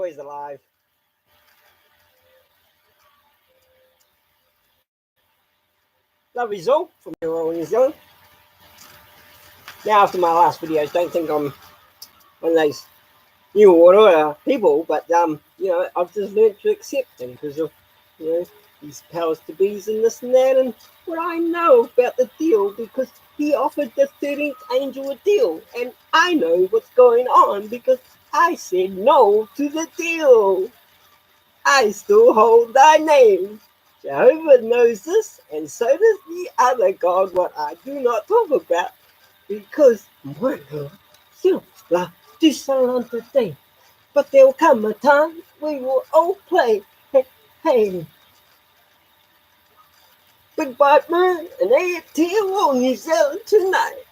always alive. Love you all from Aotearoa, New Zealand. Now, after my last videos, don't think I'm one of those new Aotearoa people, but I've just learned to accept them because of these powers to be's and this and that, and what I know about the deal, because he offered the 13th angel a deal, and I know what's going on because I said no to the deal. I still hold thy name. Jehovah knows this, and so does the other God, what I do not talk about, because my God still love this alone today. But there will come a time we will all play. Hey, hey. Big Bad Man and Aotearoa, New Zealand tonight.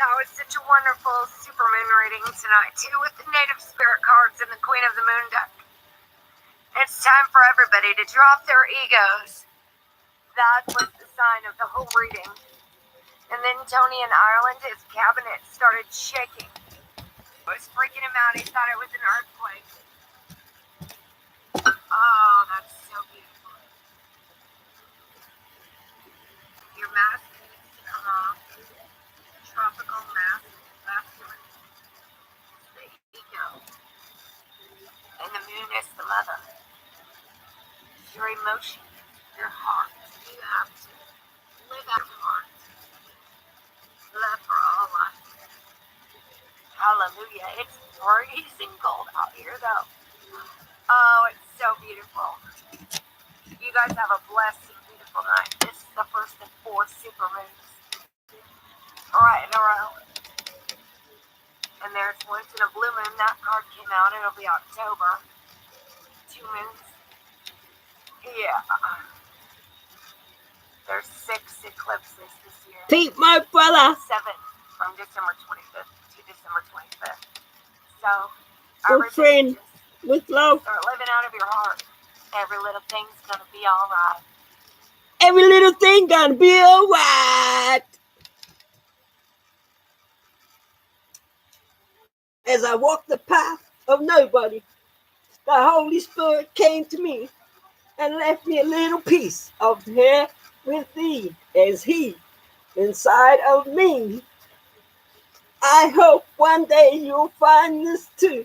That was such a wonderful Superman reading tonight, too, with the native spirit cards and the Queen of the Moon deck. It's time for everybody to drop their egos. That was the sign of the whole reading. And then Tony in Ireland, his cabinet started shaking. It was freaking him out. He thought it was an earthquake. Oh, that's so beautiful. Your mask needs to come off. Tropical mask, masculine. The ego. And the moon is the mother. Your emotion, your heart. You have to live out of heart. Love for all life. Hallelujah. It's freezing cold out here, though. Oh, it's so beautiful. You guys have a blessed and beautiful night. This is the first of 4 super moons. Right in a row. And there's once in a blue moon. That card came out. It'll be October. 2 moons. Yeah. There's 6 eclipses this year. Pete, my brother. 7 from December 25th to December 25th. So, Good friend, with love. Start living out of your heart. Every little thing's gonna be alright. Every little thing gonna be alright. As I walked the path of nobody, the Holy Spirit came to me and left me a little piece of hair with thee as he inside of me. I hope one day you'll find this too.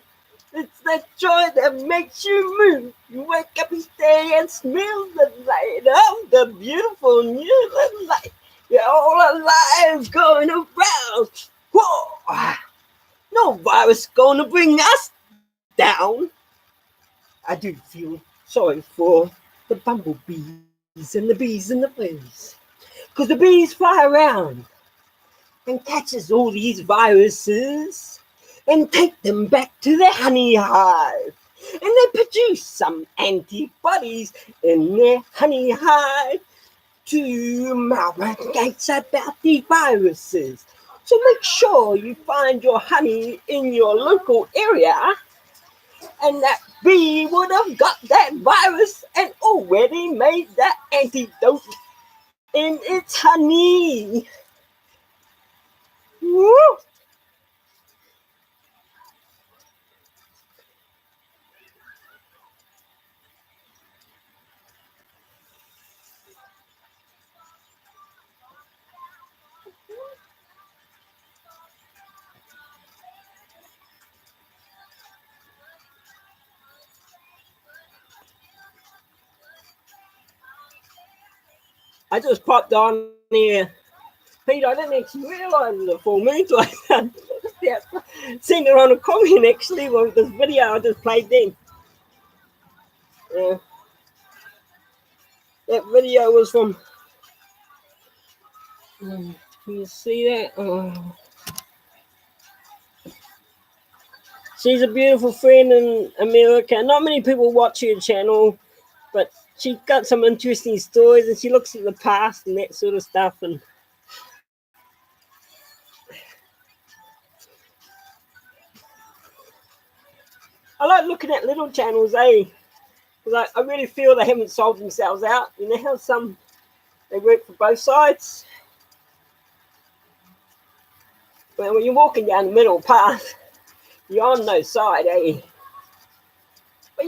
It's that joy that makes you move. You wake up each day and smell the light of the beautiful new light. You're all alive going around. Whoa! No virus gonna bring us down. I do feel sorry for the bumblebees and the bees and the bees. Because the bees fly around and catches all these viruses and take them back to the honey hive. And they produce some antibodies in their honey hive to mitigate about the viruses. So make sure you find your honey in your local area, and that bee would have got that virus and already made that antidote in its honey. Woo! I just popped on here. Pete, I didn't actually realise it was a full moon, so I seen it on a comment actually with this video I just played then. That video was from, can you see that? Oh. She's a beautiful friend in America. Not many people watch her channel, but she's got some interesting stories, and she looks at the past and that sort of stuff. And I like looking at little channels, because I really feel they haven't sold themselves out. You know how some, they work for both sides? Well, when you're walking down the middle path, you're on no side, But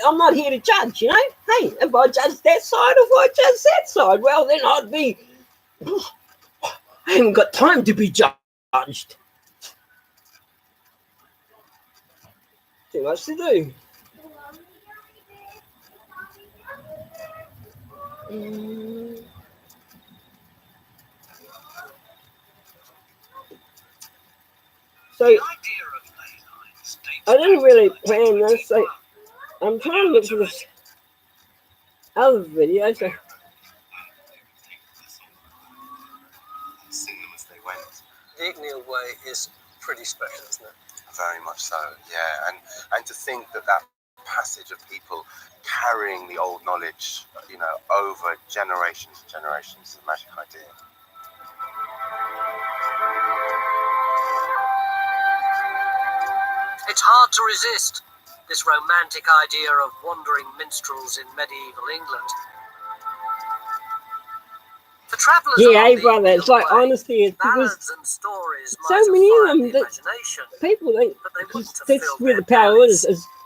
I'm not here to judge, you know? Hey, if I judge that side, if I judge that side, well, then I'd be... I haven't got time to be judged. Too much to do. So, I didn't really plan this. So I'm trying to look for this other video. So. Sing them as they went. The Icknield Way is pretty special, isn't it? Very much so, yeah. And to think that passage of people carrying the old knowledge, you know, over generations and generations is a magic idea. It's hard to resist this romantic idea of wandering minstrels in medieval England. For travellers, yeah, brother, it's like honestly, it's because so many of them that people think that's where the power is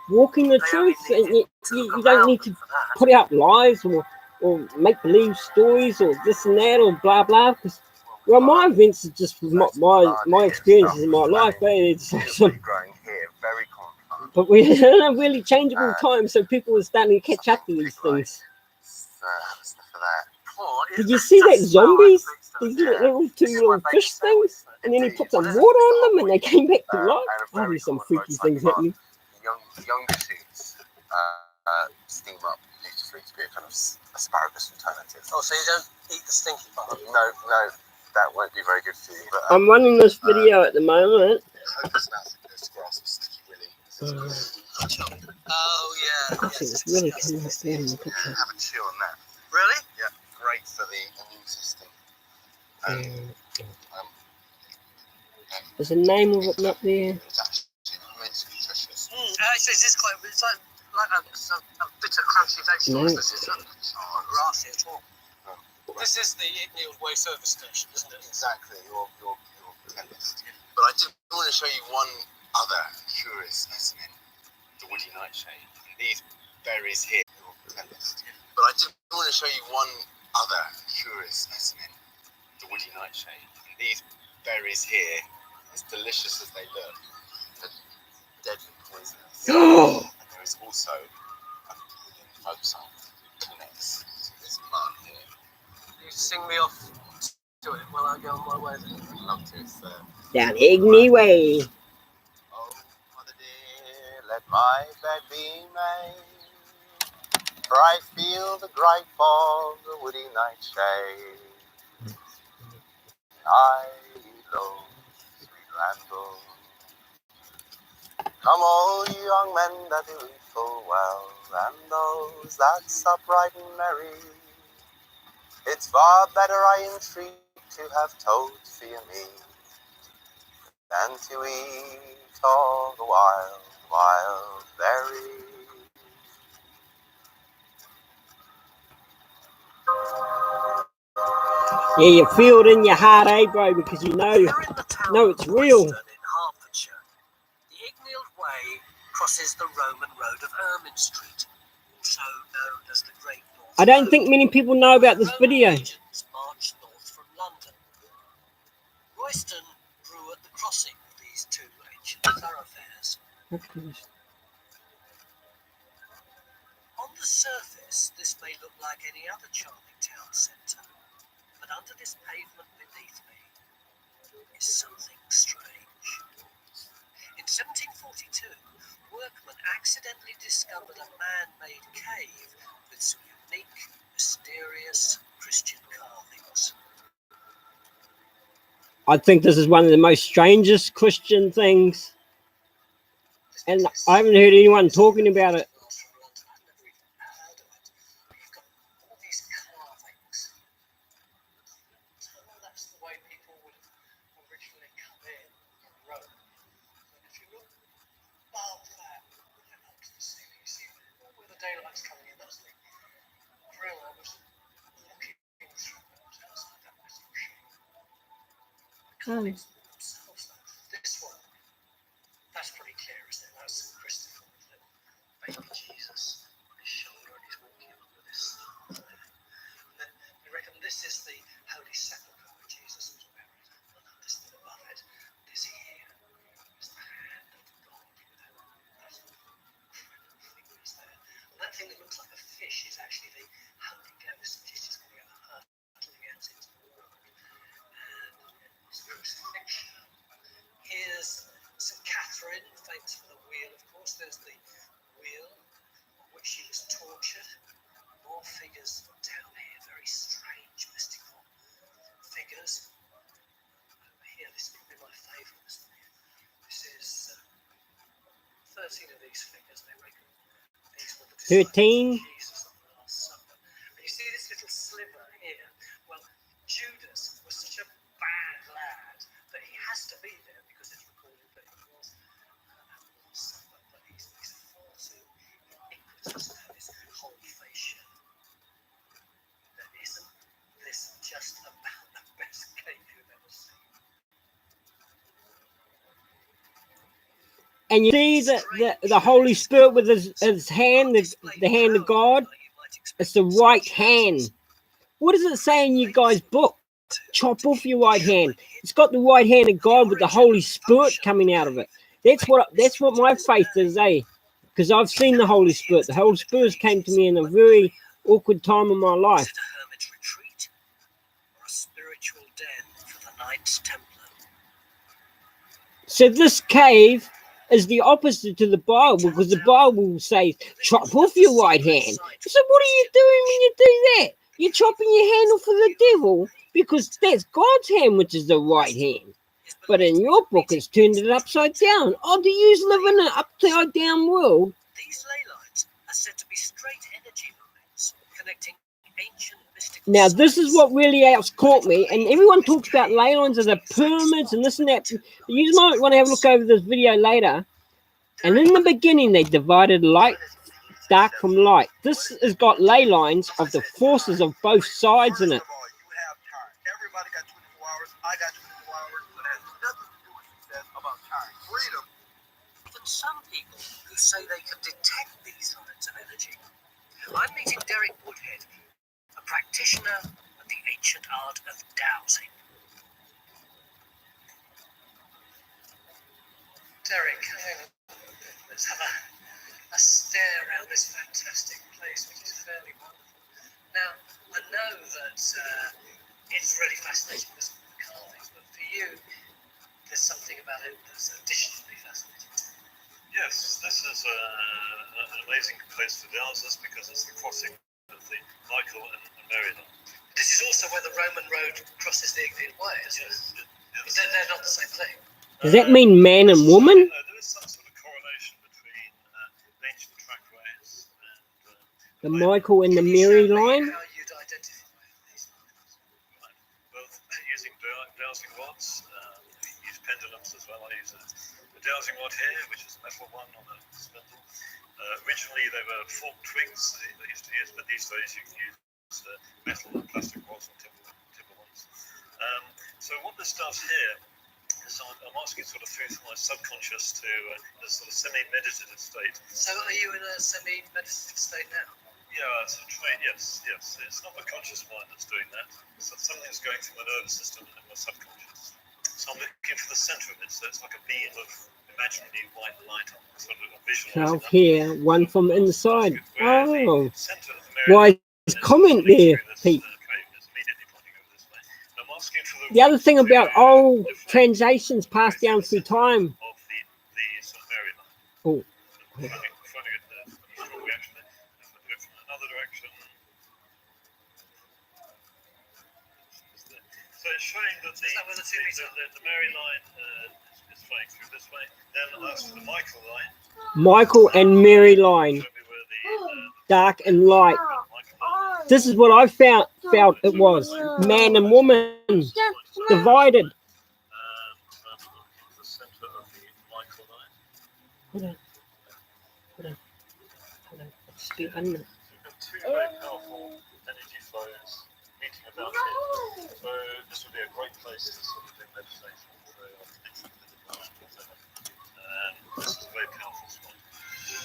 walking the truth, and you don't need to put out lies or make believe stories or this and that or blah blah. Because well, my events are just my experiences in my life. It's some, but we're in a really changeable time, so people are starting to catch up to these things. Did you see that zombies? These little two little fish things? And then he put some water on them and they came back to life. Oh, there's some freaky things happening. Younger shoots steam up nudity to be a kind of asparagus alternative. Oh, so you don't eat the stinky part? No, that won't be very good for you. But, I'm running this video at the moment. Oh, yeah. It's really coming up there in the picture. Have a chew on that. Really? Yeah, great for the immune system. There's a name of it up there. It's actually immensely nutritious. Actually, it's quite, it's like a bitter, crunchy vegetable. No. It's not grassy at all. This is the Icknield Way service station, isn't it? Exactly, your chemist. But I did want to show you one other curious specimen, the woody nightshade. And these berries here, your chemist. But I did want to show you one other curious specimen, the woody nightshade. And these berries here, as delicious as they look, are deadly poisonous. And there is also a foci that connects to this plant here. You sing me off to it while I go on my way then. I'd love to. It's Down Icknield Way. oh, mother dear, let my bed be made, for I feel the gripe of the woody nightshade. I low, sweet Randall. Come, all you young men that do it full well, and those that sup right and merry. It's far better, I entreat, to have toad fear me, than to eat all the wild berries. Yeah, you feel it in your heart, bro, because you know it's real. In Hertfordshire, the Icknield Way crosses the Roman road of Ermine Street, also known as the Great North. I don't think many people know about this video. Marched north from London. Royston grew at the crossing of these two ancient thoroughfares. On the surface, this may look like any other charming town centre, but under this pavement beneath me is something strange. In 1742, workmen accidentally discovered a man-made cave with some unique, mysterious Christian carvings. I think this is one of the most strangest Christian things, and I haven't heard anyone talking about it. Oh. themselves. This one, that's pretty clear, isn't it? That's St. Christopher with little baby Jesus on his shoulder, and he's walking along with his staff there. And then they reckon this is the Holy Sepulchre where Jesus was buried. And this thing above it, this here, is the hand of God with those fingers there. And that thing that looks like a fish is actually the Holy Ghost. It's just going to go hurtling out into the world. And his crucifixion. Here's St. Catherine, famous for the wheel, of course. There's the wheel on which she was tortured. More figures down here, very strange, mystical figures. Over here, this is probably my favourite. This is 13 of these figures. They reckon these were the disciples 13. of Jesus on the Last Supper. And you see this little sliver here. Well, Judas was such a bad lad that he has to be there because it's recorded that he was at the Last Supper. But he's far too iniquitous to have his whole face shown. Isn't this just about the best cake you've ever seen? And you see the Holy Spirit with his hand, the hand of God. It's the right hand. What does it say in you guys' book? Chop off your right hand. It's got the right hand of God with the Holy Spirit coming out of it. That's what my faith is, eh? Because I've seen the Holy Spirit. The Holy Spirit came to me in a very awkward time in my life. Is it a hermit's retreat or a spiritual den for the Knights Templar? So this cave is the opposite to the Bible, because the Bible says, chop off your right hand. So what are you doing when you do that? You're chopping your hand off for the devil, because that's God's hand, which is the right hand. But in your book, it's turned it upside down. Oh, do you live in an upside down world? These ley lines are said to be straight energy lines connecting ancient mystical Now, this is sites. what really caught me, and everyone talks about ley lines as the pyramids and this and that. You might want to have a look over this video later. And in the beginning, they divided light, dark from light. This has got ley lines of the forces of both sides in it. First of all, you have time. Everybody got 24 hours. I got 24 hours. But it has nothing to do with what she says about time. Freedom. Even some people who say they can detect these lines of energy. I'm meeting Derek Woodhead, a practitioner of the ancient art of dowsing. Derek, let's have a stare around this fantastic place, which is fairly wonderful. Now, I know that it's really fascinating, this carvings, but for you, there's something about it that's additionally fascinating. Yes, this is an amazing place to dowse this because it's the crossing of the Michael and Mary line. This is also where the Roman road crosses the Ignean Way, isn't it? Yes. They're not the same thing. Does that mean man and woman? There is some sort of correlation between ancient trackways and The Michael and the Mary line? How you'd identify these lines? both using dowsing rods, use pendulums as well. I use a dowsing rod here, which is a metal one on a spindle. Originally they were forked twigs they used to use, but these days you can use metal and plastic rods or timber ones. So what this does here is I'm asking sort of through my subconscious to a sort of semi-meditative state. So are you in a semi-meditative state now? Yeah, it's a train. Yes. It's not my conscious mind that's doing that. So something's going through my nervous system and my subconscious. So I'm looking for the center of it. So it's like a beam of imaginary white light. I'm sort of visualizing So here, one from inside. Oh, the center of the Mary why is comment there, Pete? The other thing about old translations passed down through time. Of the sort of Mary line. Oh. Finding it strong reaction. If I do it from another direction. So it's showing that the Mary line is flowing through this way. Then that's the Michael line. Michael and Mary line, Show me where the dark and light. Michael line. This is what I felt it was. Man and woman divided. That's the center of the Michael line. Hold on. Speak under. You have two very powerful energy flows meeting about here. So this would be a great place to sort of do meditation for and this is a very powerful spot.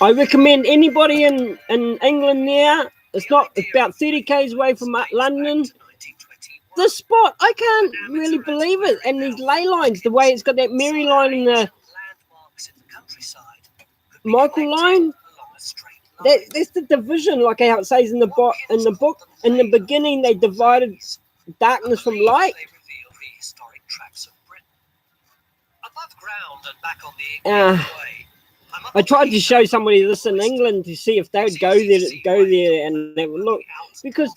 I recommend anybody in England there. It's not about 30 k's away from London. The spot, I can't really believe it. And these ley lines, the way it's got that Mary line and the Michael line, that's the division, like how it says in the book. In the beginning, they divided darkness from light. I tried to show somebody this in England to see if they would go there and have a look, because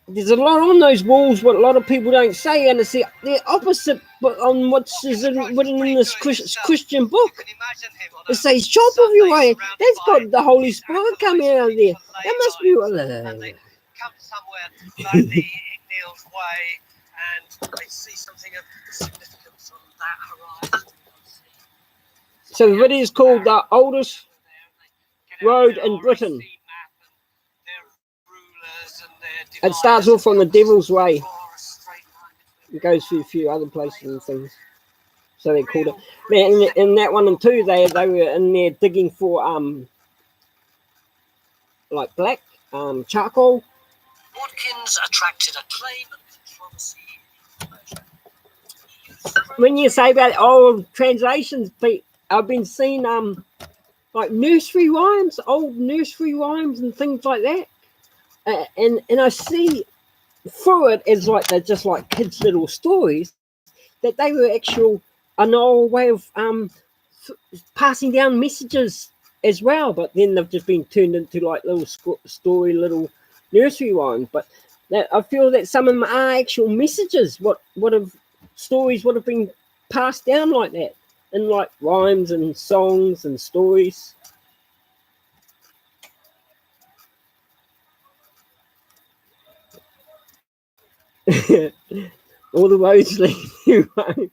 there's a lot on those walls what a lot of people don't say, and it's the opposite on what's written in this Christian book. It says, "Chop of your way." That's got the Holy Spirit coming out of there. That must be. Come somewhere like the Ignale's way, and they see something of significance on that horizon. So the video is called the oldest road in Britain. It starts off on the Devil's Way. It goes through a few other places and things. So they called it. Man, in that 1 and 2, they were in there digging for like black charcoal. Watkins attracted acclaim and controversy. When you say about old translations, Pete, I've been seeing like nursery rhymes, old nursery rhymes and things like that. And I see through it as like they're just like kids' little stories, that they were an old way of passing down messages as well. But then they've just been turned into like little story, little nursery rhymes. But I feel that some of them are actual messages. Stories would have been passed down like that, in like rhymes and songs and stories. All the roads lead to Rome.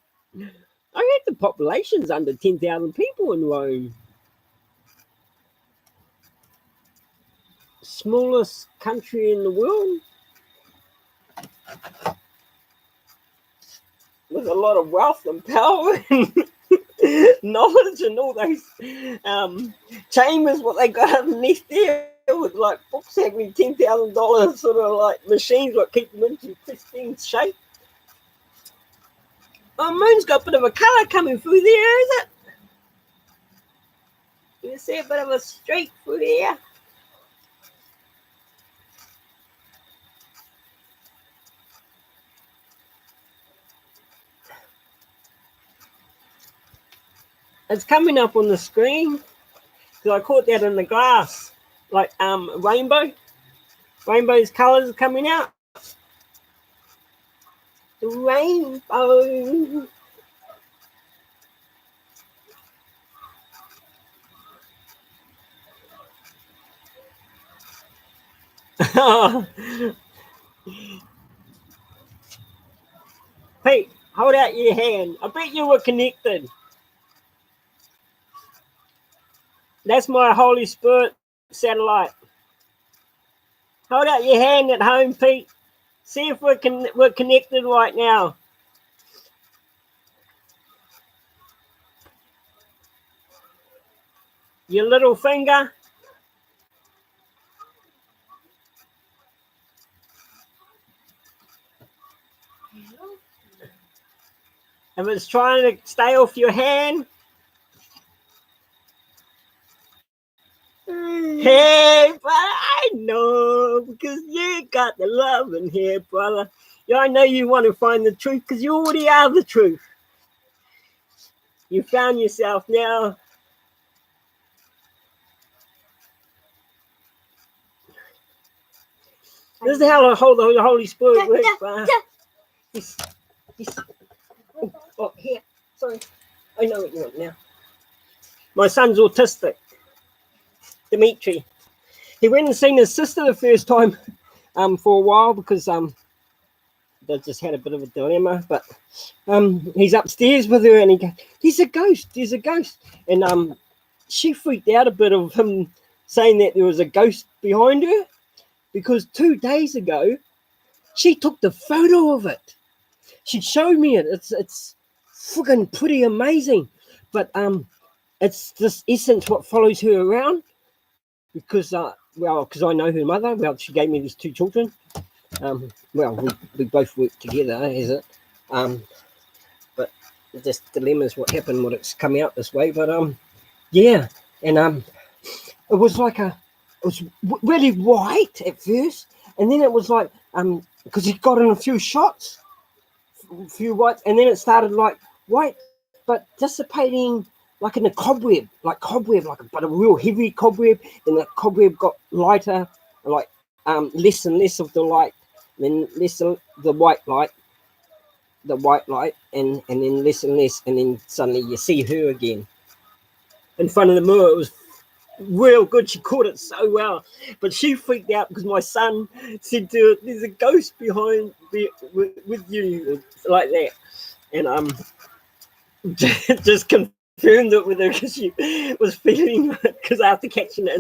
I heard the population's under 10,000 people in Rome. Smallest country in the world. With a lot of wealth and power and knowledge and all those chambers, what they got underneath there. With like books having $10,000 sort of like machines what keep them into pristine shape. Oh, moon's got a bit of a colour coming through there, is it? You see a bit of a streak through there. It's coming up on the screen because I caught that in the glass. Like rainbow's colours are coming out. The rainbow. Pete, hold out your hand. I bet you were connected. That's my Holy Spirit satellite. Hold out your hand at home, Pete. See if we're connected right now. Your little finger. If it's trying to stay off your hand. Hey, brother, I know, because you got the love in here, brother. Yeah, I know you want to find the truth because you already are the truth. You found yourself now. This is how the Holy Spirit works, brother. Oh, here. Sorry. I know what you want now. My son's autistic. Dimitri. He went and seen his sister the first time for a while because they just had a bit of a dilemma, but he's upstairs with her and he goes, there's a ghost. And she freaked out a bit of him saying that there was a ghost behind her because 2 days ago She took the photo of it. She showed me it. It's friggin' pretty amazing. But it's this essence what follows her around because because I know her mother. Well, she gave me these 2 children. We both work together, is it? But just dilemmas what happened when it's come out this way. But yeah, and it was like it was really white at first, and then it was like because he got in a few shots, a few whites, and then it started like white, but dissipating like in a cobweb, but a real heavy cobweb, and the cobweb got lighter, like less and less of the light, then less of the white light, and then less and less, and then suddenly you see her again in front of the mirror. It was real good. She caught it so well, but she freaked out because my son said to her, "There's a ghost behind with you," like that, and just confirmed it with her because she was feeling it because after catching it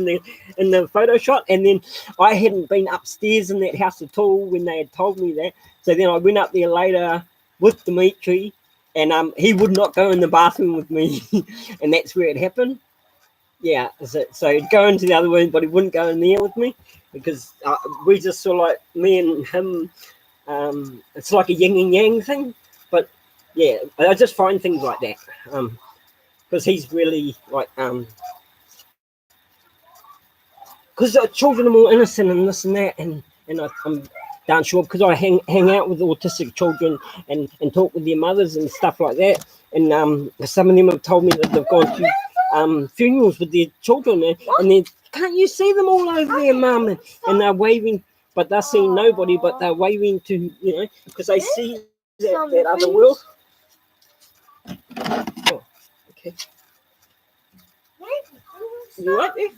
in the photo shot, and then I hadn't been upstairs in that house at all when they had told me that. So then I went up there later with Dimitri, and he would not go in the bathroom with me, and that's where it happened. Yeah, so he'd go into the other room, but he wouldn't go in there with me because we just saw like me and him. It's like a yin and yang thing, but yeah, I just find things like that because he's really like because children are more innocent and this and that, and I'm darn sure because I hang out with autistic children and talk with their mothers and stuff like that, and some of them have told me that they've gone to funerals with their children, and then can't you see them all over there, mum, and they're waving, but they're seeing nobody, but they're waving to, because they see that other world. Oh, okay. You right there?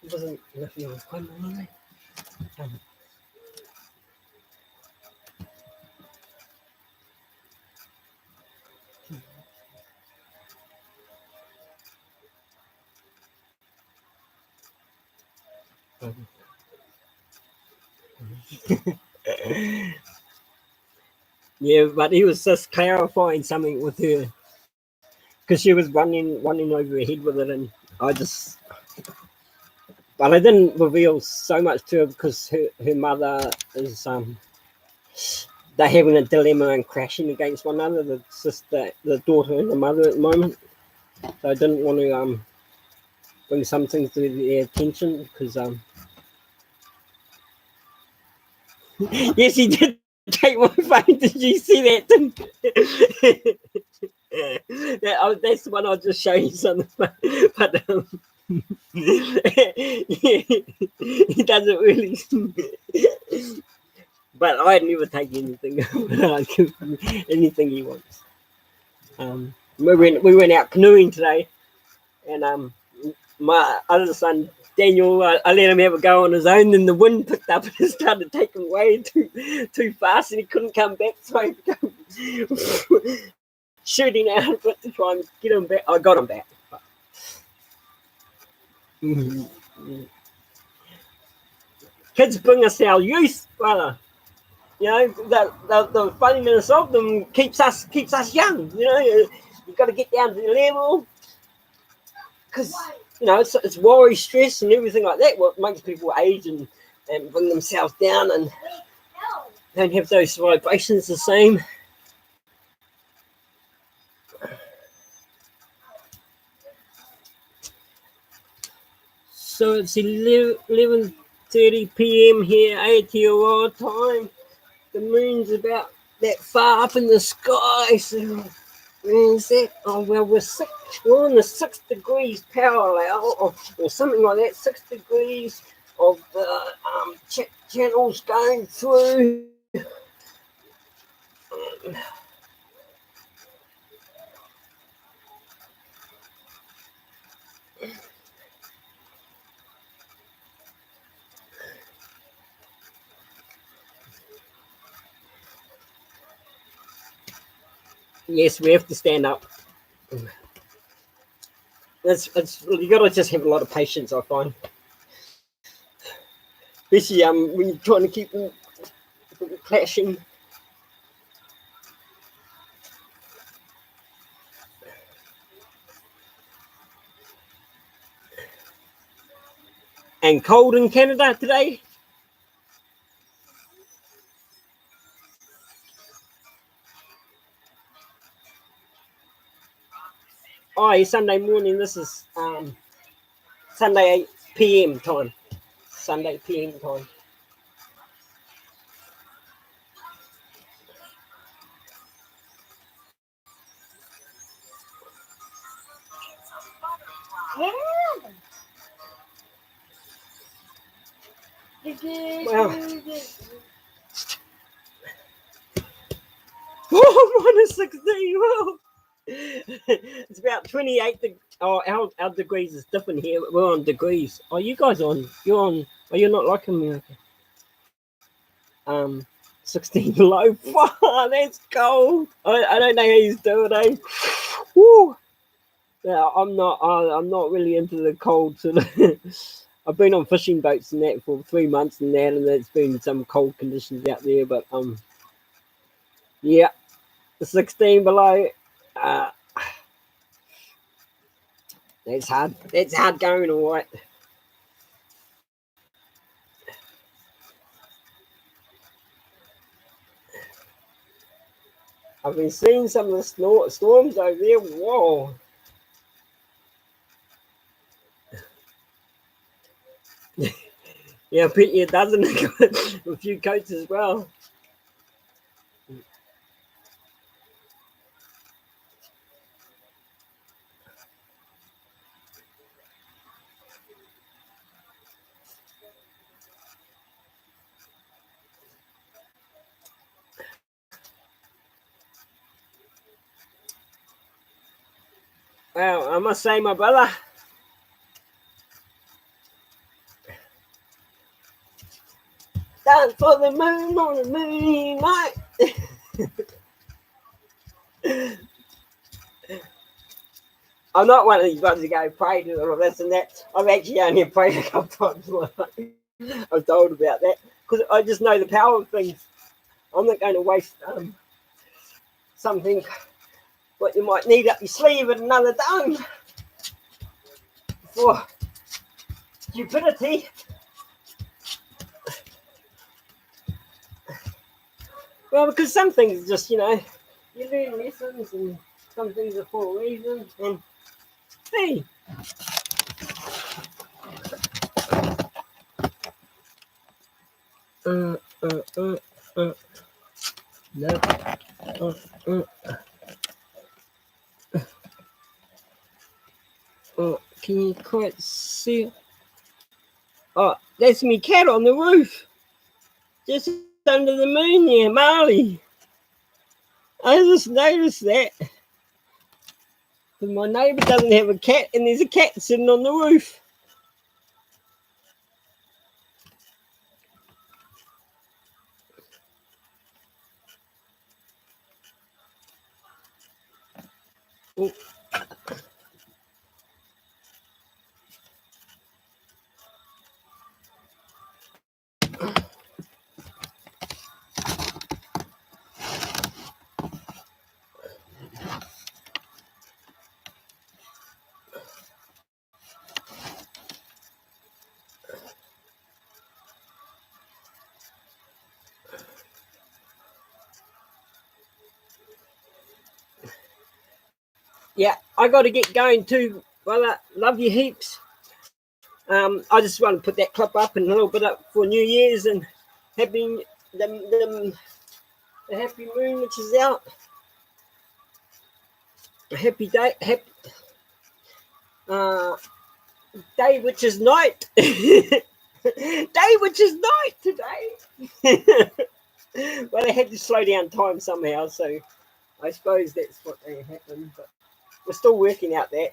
It wasn't nothing on fun, anyway. Yeah, but he was just clarifying something with her because she was running over her head with it, and but I didn't reveal so much to her because her mother is they're having a dilemma and crashing against one another, the daughter and the mother at the moment. So I didn't want to bring some things to their attention because yes, he did take my phone. Did you see that? That's the one I'll just show you something. But he doesn't really. But I'd never take anything. I'd give him anything he wants. We went out canoeing today, and my other son Daniel, I let him have a go on his own. Then the wind picked up and it started taking way too fast, and he couldn't come back. So I shooting out to try and get him back. I got him back. Kids bring us our youth, brother. The funniness of them keeps us young. You've got to get down to the level because it's worry, stress, and everything like that. What makes people age and bring themselves down and don't have those vibrations the same. So it's 11:30 p.m. here, Aotearoa time. The moon's about that far up in the sky. So where's that? Oh well, we're on the 6 degrees parallel, or something like that. 6 degrees of the channels going through. Yes, we have to stand up. You got to just have a lot of patience, I find. Especially when you're trying to keep them clashing. And cold in Canada today. Oh, it's Sunday morning. This is Sunday 8 p.m. time. Sunday p.m. time. Well, minus 16. Well, it's about 28. Our degrees is different here. We're on degrees. Are you guys on? You're on. Are you not like America? 16 below. Wow, that's cold. I don't know how he's doing. Woo. Yeah, I'm not really into the cold. So I've been on fishing boats and that for 3 months and that, and there's been some cold conditions out there. But yeah, 16 below. That's hard. That's hard going, all right. I've been seeing some of the storms over there. Whoa. Yeah, I bet you a dozen. A few coats as well. Well, I must say, my brother, dance for the moon on a moony night. I'm not one of these ones to go pray to or this and that. I've actually only prayed a couple times. I was told about that because I just know the power of things. I'm not going to waste something what you might need up your sleeve at another time for stupidity. Well, because some things just, you learn lessons and some things are for a reason. And hey, no. Oh, can you quite see? Oh, that's me cat on the roof, just under the moon there, Marley. I just noticed that. But my neighbour doesn't have a cat, and there's a cat sitting on the roof. Oh. Yeah, I got to get going too. Well, love you heaps. I just want to put that clip up and a little bit up for New Year's and happy the happy moon which is out. A happy day, day which is night. Day which is night today. Well, I had to slow down time somehow, so I suppose that's what happened. But we're still working out that.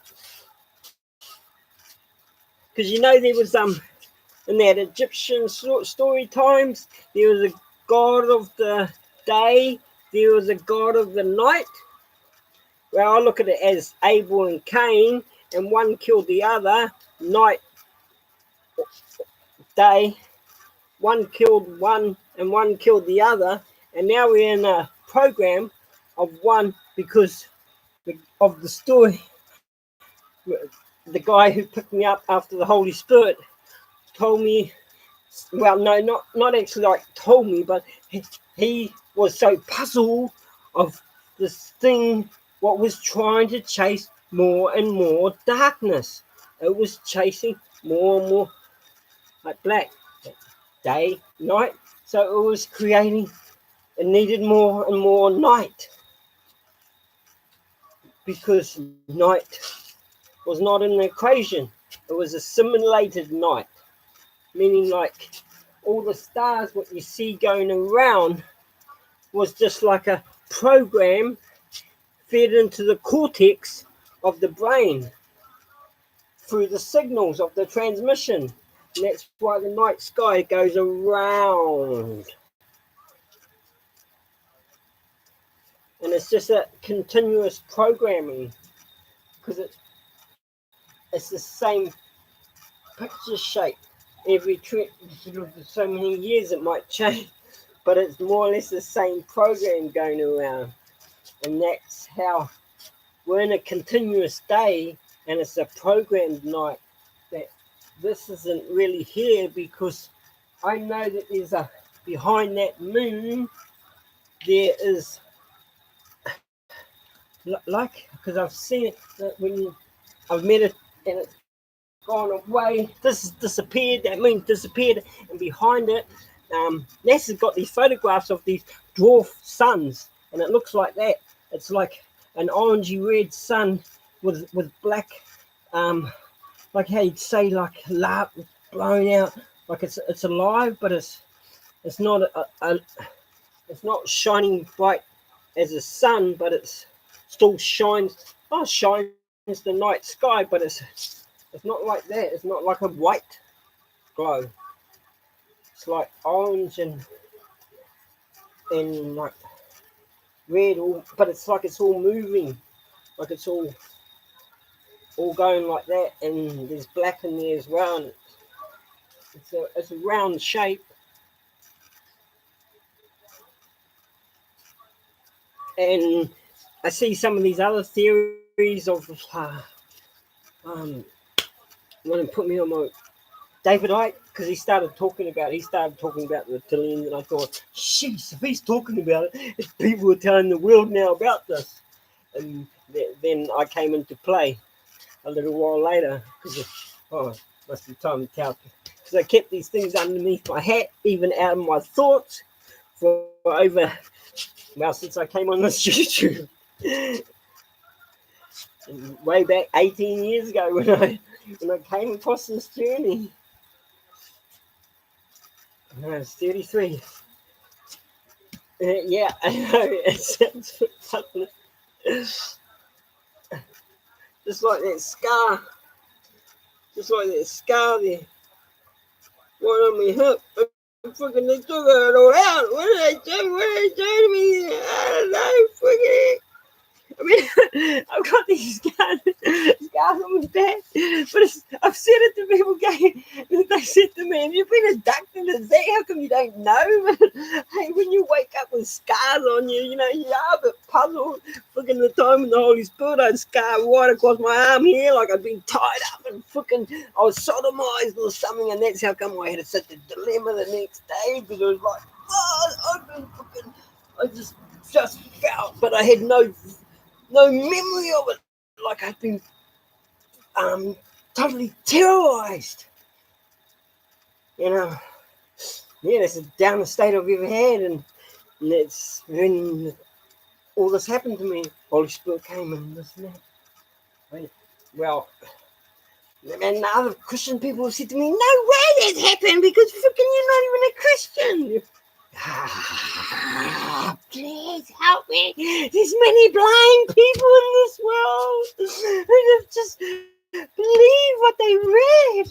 Because there was in that Egyptian story times, there was a god of the day, there was a god of the night. Well, I look at it as Abel and Cain, and one killed the other. Night, day, one killed one and one killed the other, and now we're in a program of one because of the story. The guy who picked me up after the Holy Spirit told me, well, no, not actually like told me, but he was so puzzled of this thing, what was trying to chase more and more darkness. It was chasing more and more like black, day, night. So it was creating, it needed more and more night because night was not in the equation. It was a simulated night, meaning like all the stars, what you see going around, was just like a program fed into the cortex of the brain through the signals of the transmission. And that's why the night sky goes around. And it's just a continuous programming because it's the same picture shape. Every so many years it might change, but it's more or less the same program going around. And that's how we're in a continuous day, and it's a programmed night. That this isn't really here because I know that there's a behind that moon there is like, because I've seen it when I've met it and it's gone away. This has disappeared, that moon disappeared, and behind it, NASA's got these photographs of these dwarf suns, and it looks like that. It's like an orangey red sun with black, like how you'd say like lava blown out, like it's alive, but it's not it's not shining bright as a sun, but it's still shines the night sky, but it's not like that. It's not like a white glow. It's like orange and like red, but it's like it's all moving, like it's all going like that, and there's black in there as well, and it's a round shape. And I see some of these other theories of want to put me on my David Icke, because he started talking about the reptilians, and I thought, sheesh, if he's talking about it, people are telling the world now about this. And then I came into play a little while later, because must be time to tell, because I kept these things underneath my hat, even out of my thoughts, for over, well, since I came on this YouTube. Way back 18 years ago when I came across this journey. I was 33. Yeah, I know, it sounds funny. Just like that scar there, right on my hip. Fucking, they took it all out. What did they do? What did they do to me? I don't know, fucking. I mean, I've got these scars on my back, but I've said it to people, they said to me, have you been abducted? Is that how come you don't know? Hey, when you wake up with scars on you, you are a bit puzzled. Fucking the time in the Holy Spirit, I had a scar right across my arm here, like I'd been tied up and fucking, I was sodomized or something, and that's how come I had such a dilemma the next day, because it was like, I just felt, but I had no memory of it, like I've been totally terrorized. Yeah, that's the downest state I've ever had, and it's when all this happened to me, Holy Spirit came and this and that. Well, and other Christian people have said to me, no way that happened, because fucking you're not even a Christian. Please help me. There's many blind people in this world who have just believe what they read.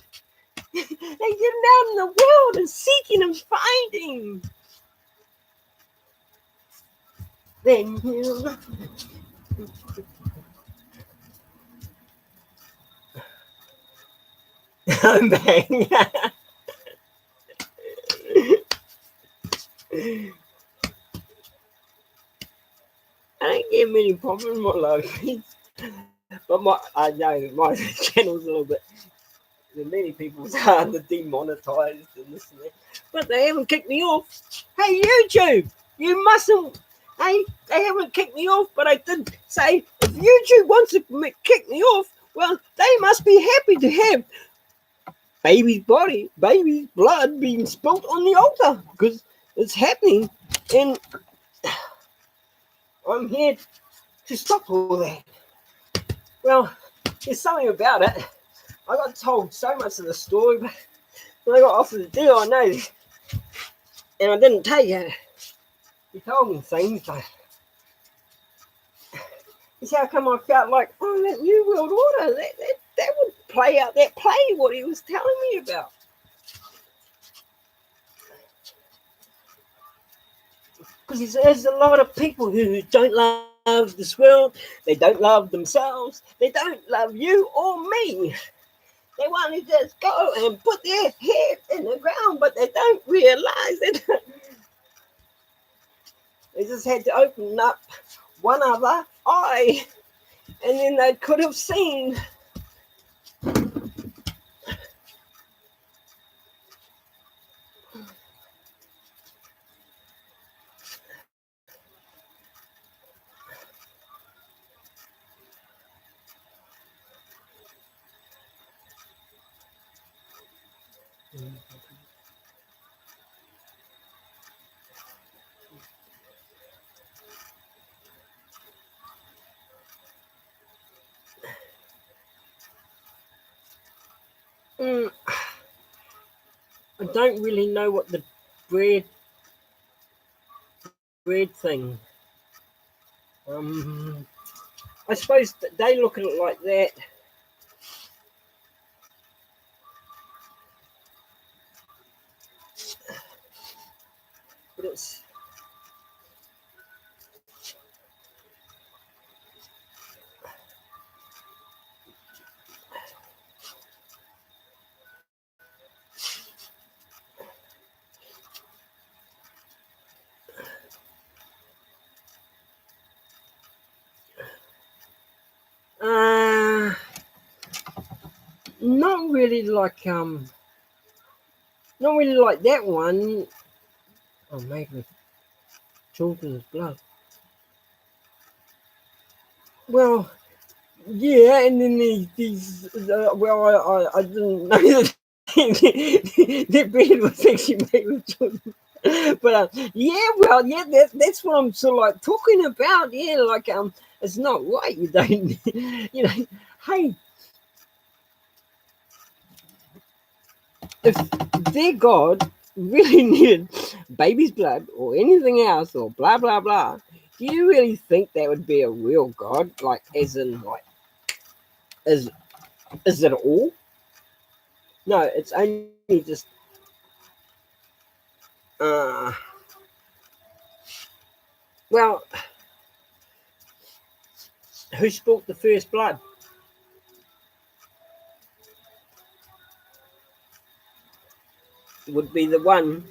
They get out in the world and seeking and finding. Then you. I'm back. I don't get many problems in my life, but I know my channel's a little bit. Many people are demonetized and this and that, but they haven't kicked me off. Hey YouTube, you mustn't. Hey, they haven't kicked me off, but I did say if YouTube wants to kick me off, well, they must be happy to have baby's blood being spilt on the altar because it's happening, and I'm here to stop all that. Well, there's something about it. I got told so much of the story, but when I got offered the deal, I know, and I didn't take it. He told me things like, "It's how come I felt like, oh, that New World Order, that would play out that play what he was telling me about." Because there's a lot of people who don't love this world, they don't love themselves, they don't love you or me. They want to just go and put their head in the ground, but they don't realize it. They just had to open up one other eye, and then they could have seen. I don't really know what the bread thing. I suppose they look at it like that. But it's not really like not really like that one. Oh, maybe children's blood. Well, yeah, and then these well, I didn't know that their bread was actually made with children. But yeah, well, yeah, that's what I'm sort of like talking about. Yeah, like it's not right. You don't, you know. Hey, if their God really needed baby's blood or anything else or blah blah blah, do you really think that would be a real God? Like, as in, like, is it all? No, it's only just well, who spilt the first blood? Would be the one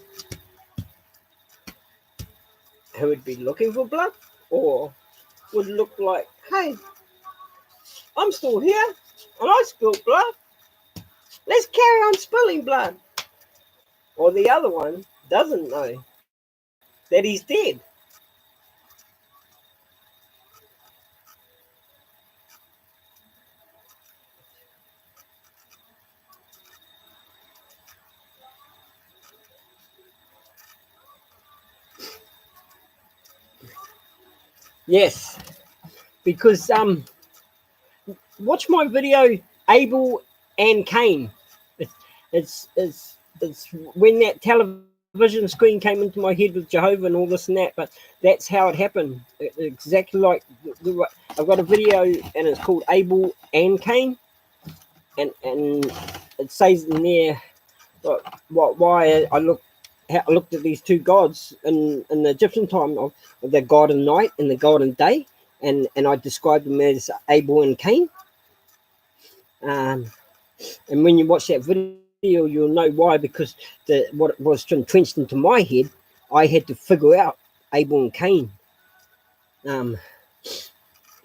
who would be looking for blood, or would look like, hey, I'm still here and I spilled blood. Let's carry on spilling blood. Or the other one doesn't know that he's dead. Yes, because watch my video Abel and Cain. It's when that television screen came into my head with Jehovah and all this and that, but that's how it happened. Exactly like I've got a video and it's called Abel and Cain, and it says in there why I looked at these two gods in the Egyptian time of the god of night and the god of day, and I described them as Abel and Cain. And when you watch that video, you'll know why, because what was entrenched into my head I had to figure out Abel and Cain,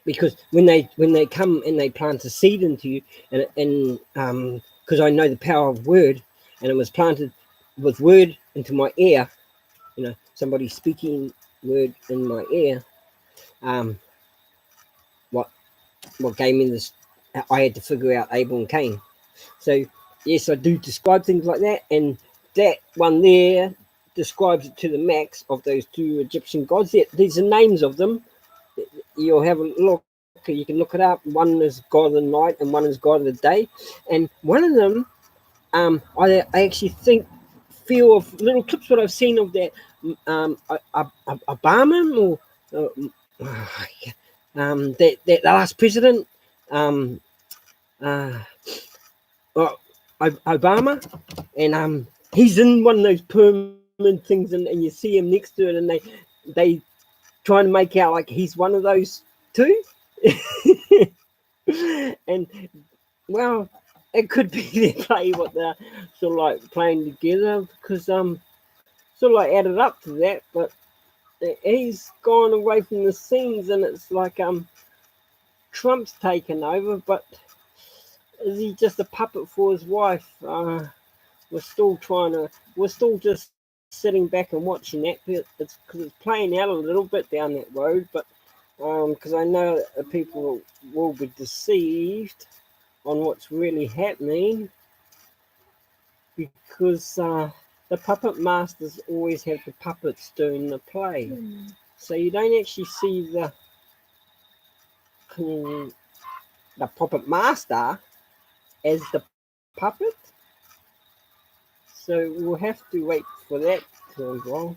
because when they come and they plant a seed into you, and because I know the power of word, and it was planted with word into my ear, somebody speaking word in my ear, what gave me this, I had to figure out Abel and Cain. So yes, I do describe things like that, and that one there describes it to the max of those two Egyptian gods. These are names of them. You'll have a look. You can look it up. One is God of the night, and one is God of the day. And one of them, I actually feel of little clips what I've seen of that Obama, or that last president, Obama, and he's in one of those permanent things, and you see him next to it, and they try to make out like he's one of those too. And well, it could be their play, what they're sort of like playing together, because sort of like added up to that, but he's gone away from the scenes, and it's like Trump's taken over, but is he just a puppet for his wife? We're still just sitting back and watching that. It's because it's playing out a little bit down that road, but because I know that people will be deceived on what's really happening, because the puppet masters always have the puppets doing the play. So you don't actually see the puppet master as the puppet. So we'll have to wait for that to evolve.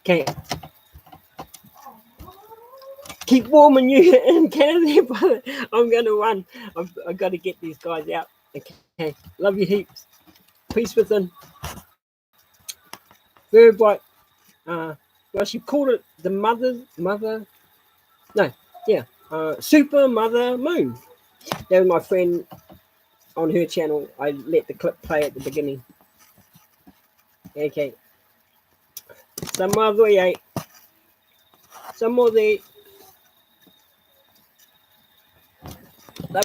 Okay. Keep warming you in Canada, brother. I'm going to run. I've got to get these guys out. Okay. Love you heaps. Peace within. Very bright. Well, she called it the Super Mother Moon. That was my friend on her channel. I let the clip play at the beginning. Okay. Some more there.